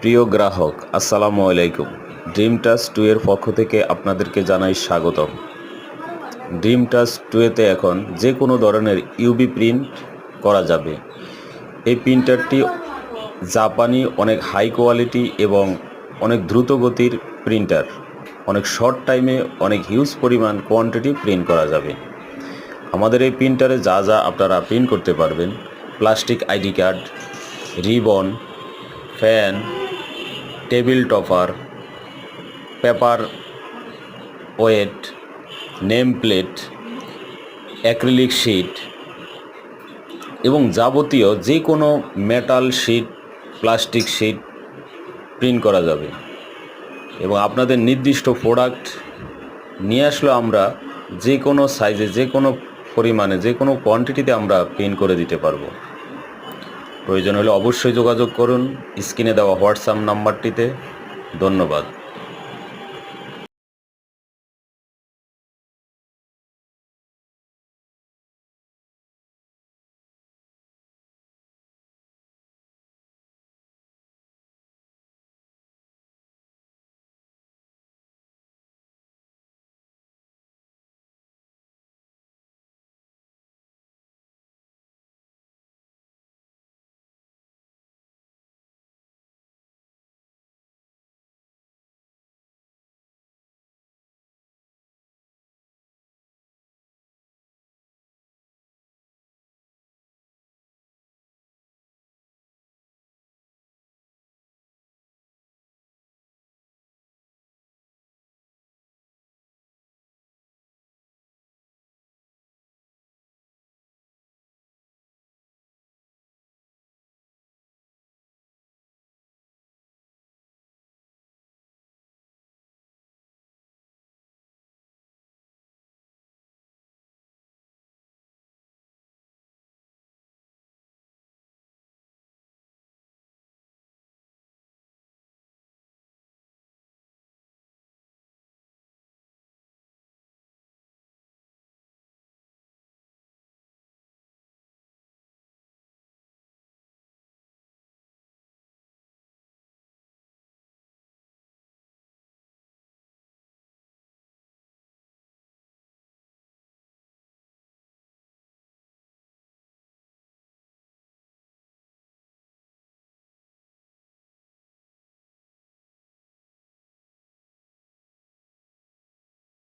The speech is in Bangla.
প্রিয় গ্রাহক, আসসালামু আলাইকুম। ড্রিম টাচ 2 এর পক্ষ থেকে আপনাদেরকে জানাই স্বাগতম। ড্রিম টাচ 2 এতে এখন যে কোনো ধরনের ইউভি প্রিন্ট করা যাবে। এই প্রিন্টারটি জাপানি অনেক হাই কোয়ালিটি এবং অনেক দ্রুত গতির প্রিন্টার। অনেক শর্ট টাইমে অনেক হিউজ পরিমাণ কোয়ান্টিটি প্রিন্ট করা যাবে। আমাদের এই প্রিন্টারে যা যা আপনারা প্রিন্ট করতে পারবেন: plastic ID card, ribbon, fan, table topper, paper weight, name plate, acrylic sheet এবং যাবতীয় যে কোনো metal sheet, plastic sheet print করা যাবে। এবং আপনাদের নির্দিষ্ট প্রোডাক্ট নিয়ে আসলে আমরা যে কোনো সাইজে, যে কোনো পরিমাণে, যে কোনো কোয়ান্টিটিতে আমরা প্রিন্ট করে দিতে পারবো। প্রয়োজন হলে অবশ্যই যোগাযোগ করুন স্ক্রিনে দেওয়া হোয়াটসঅ্যাপ নাম্বারটিতে। ধন্যবাদ।